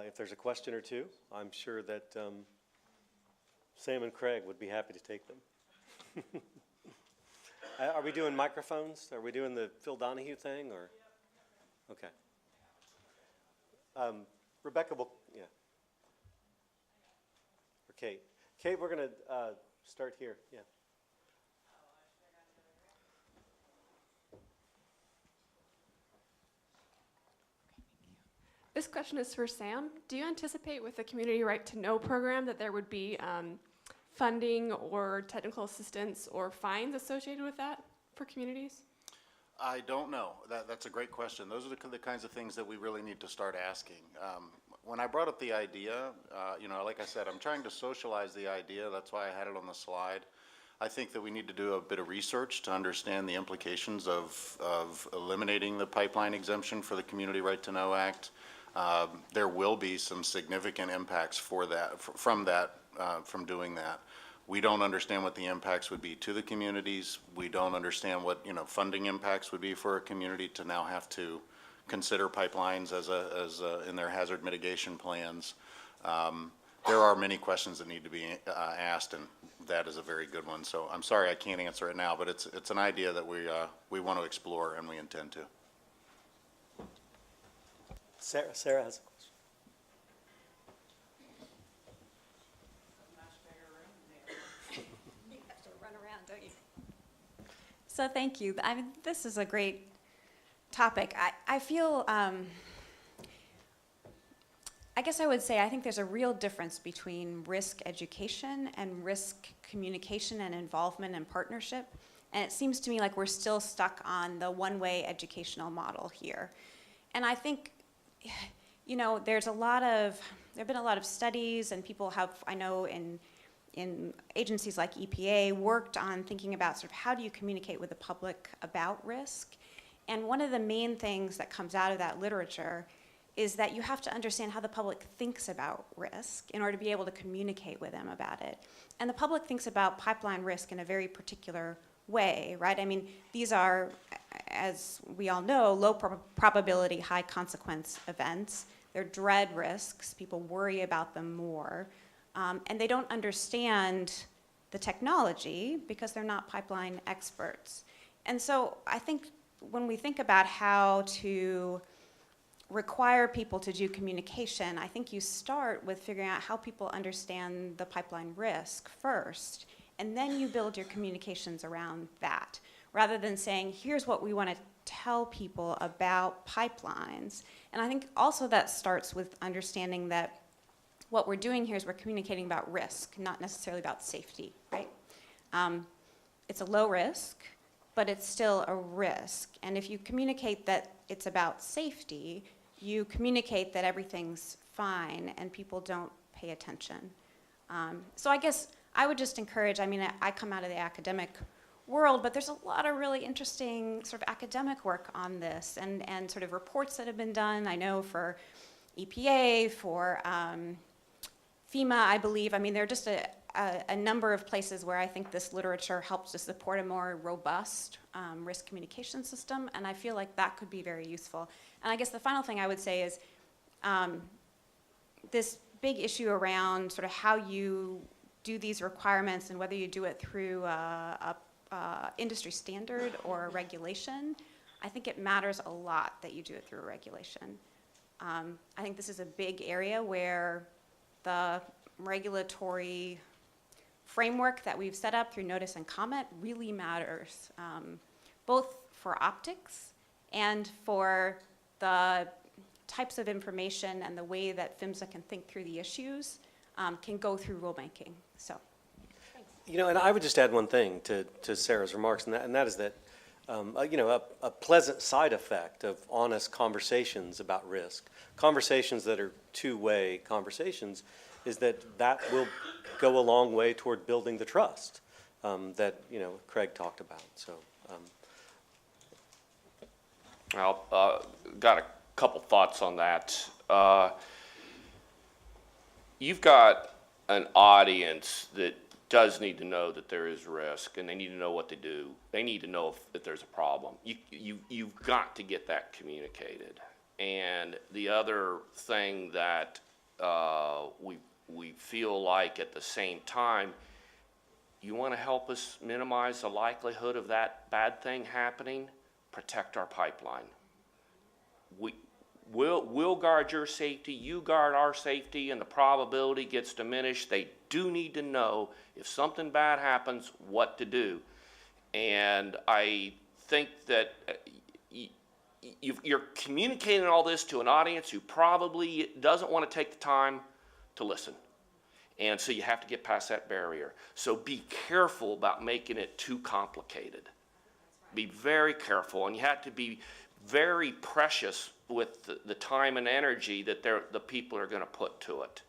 If there's a question or two, I'm sure that Sam and Craig would be happy to take them. Are we doing microphones? Are we doing the Phil Donahue thing, or? Okay. Rebecca will, yeah. Or Kate. Kate, we're going to start here. Yeah. This question is for Sam. Do you anticipate with the Community Right to Know program that there would be funding or technical assistance or fines associated with that for communities? I don't know. That's a great question. Those are the kinds of things that we really need to start asking. When I brought up the idea, like I said, I'm trying to socialize the idea. That's why I had it on the slide. I think that we need to do a bit of research to understand the implications of eliminating the pipeline exemption for the Community Right to Know Act. There will be some significant impacts from doing that. We don't understand what the impacts would be to the communities. We don't understand what funding impacts would be for a community to now have to consider pipelines in their hazard mitigation plans. There are many questions that need to be asked, and that is a very good one. So I'm sorry I can't answer it now, but it's an idea that we want to explore and we intend to. Sarah has a question. You have to run around, don't you? So thank you. I mean, this is a great topic. I feel, I guess I would say I think there's a real difference between risk education and risk communication and involvement and partnership. And it seems to me like we're still stuck on the one-way educational model here. And I think, there have been a lot of studies, and people have, I know in agencies like EPA, worked on thinking about sort of how do you communicate with the public about risk. And one of the main things that comes out of that literature is that you have to understand how the public thinks about risk in order to be able to communicate with them about it. And the public thinks about pipeline risk in a very particular way, right? I mean, these are, as we all know, low probability, high consequence events. They're dread risks. People worry about them more. And they don't understand the technology because they're not pipeline experts. And so I think when we think about how to require people to do communication, I think you start with figuring out how people understand the pipeline risk first, and then you build your communications around that, rather than saying, here's what we want to tell people about pipelines. And I think also that starts with understanding that what we're doing here is we're communicating about risk, not necessarily about safety, right? It's a low risk, but it's still a risk. And if you communicate that it's about safety, you communicate that everything's fine and people don't pay attention. So I guess I would just encourage, I come out of the academic world, but there's a lot of really interesting sort of academic work on this and sort of reports that have been done. I know for EPA, for FEMA, I believe. There are just a number of places where I think this literature helps to support a more robust risk communication system, and I feel like that could be very useful. And I guess the final thing I would say is this big issue around sort of how you do these requirements and whether you do it through a industry standard or a regulation. I think it matters a lot that you do it through a regulation. I think this is a big area where the regulatory framework that we've set up through notice and comment really matters, both for optics and for the types of information and the way that PHMSA can think through the issues can go through rulemaking. So, thanks. And I would just add one thing to Sarah's remarks, and that is that a pleasant side effect of honest conversations about risk, conversations that are two-way conversations, is that will go a long way toward building the trust that Craig talked about. So, got a couple thoughts on that. You've got an audience that does need to know that there is risk, and they need to know what to do. They need to know if there's a problem. You've got to get that communicated. And the other thing that we feel like at the same time, you want to help us minimize the likelihood of that bad thing happening, protect our pipeline. We'll guard your safety, you guard our safety, and the probability gets diminished. They do need to know if something bad happens, what to do. And I think that you're communicating all this to an audience who probably doesn't want to take the time to listen. And so you have to get past that barrier. So be careful about making it too complicated. Be very careful, and you have to be very precious with the time and energy that the people are going to put to it.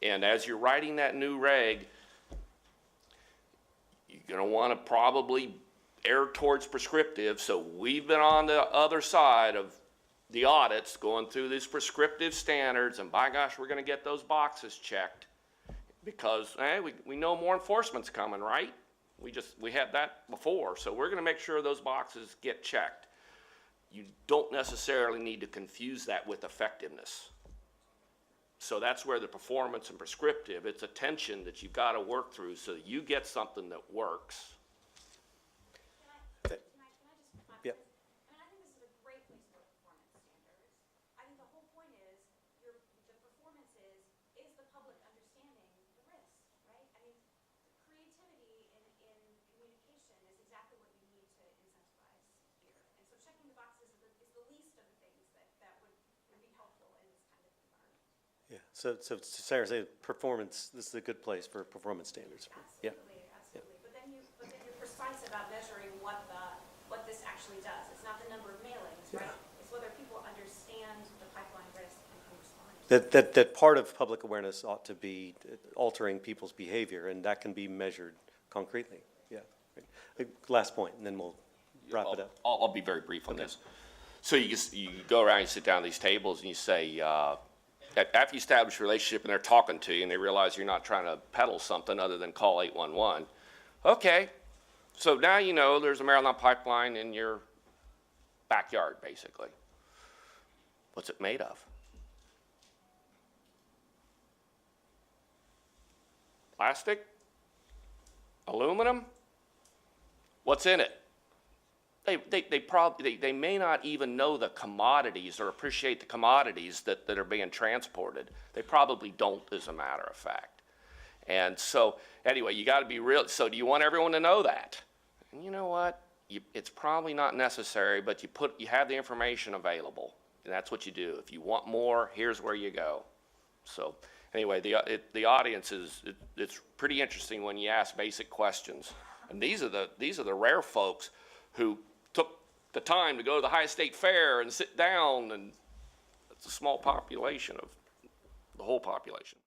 And as you're writing that new reg, you're going to want to probably err towards prescriptive. So we've been on the other side of the audits, going through these prescriptive standards, and by gosh, we're going to get those boxes checked because we know more enforcement's coming, right? We had that before, so we're going to make sure those boxes get checked. You don't necessarily need to confuse that with effectiveness. So that's where the performance and prescriptive, it's a tension that you've got to work through so that you get something that works. Can I just Yep. I mean, I think this is a great place for performance standards. I think the whole point is, the performance is the public understanding the risk, right? I mean, creativity in communication is exactly what you need to incentivize here. And so checking the boxes is the least of the things that would be helpful in this kind of environment. Yeah, so Sarah, say performance, this is a good place for performance standards. Yeah. Absolutely. But then you're precise about measuring what this actually does. It's not the number of mailings, right? It's whether people understand the pipeline risk and can respond. That part of public awareness ought to be altering people's behavior, and that can be measured concretely. Yeah. Last point, and then we'll wrap it up. I'll be very brief on this. So you go around, you sit down at these tables, and you say, after you establish a relationship and they're talking to you and they realize you're not trying to peddle something other than call 811, okay, so now you know there's a Maryland pipeline in your backyard, basically. What's it made of? Plastic? Aluminum? What's in it? They may not even know the commodities or appreciate the commodities that are being transported. They probably don't, as a matter of fact. And so, anyway, you got to be real. So do you want everyone to know that? And you know what? It's probably not necessary, but you have the information available. And that's what you do. If you want more, here's where you go. So anyway, the audience it's pretty interesting when you ask basic questions. And these are the rare folks who took the time to go to the High State Fair and sit down, and it's a small population of the whole population.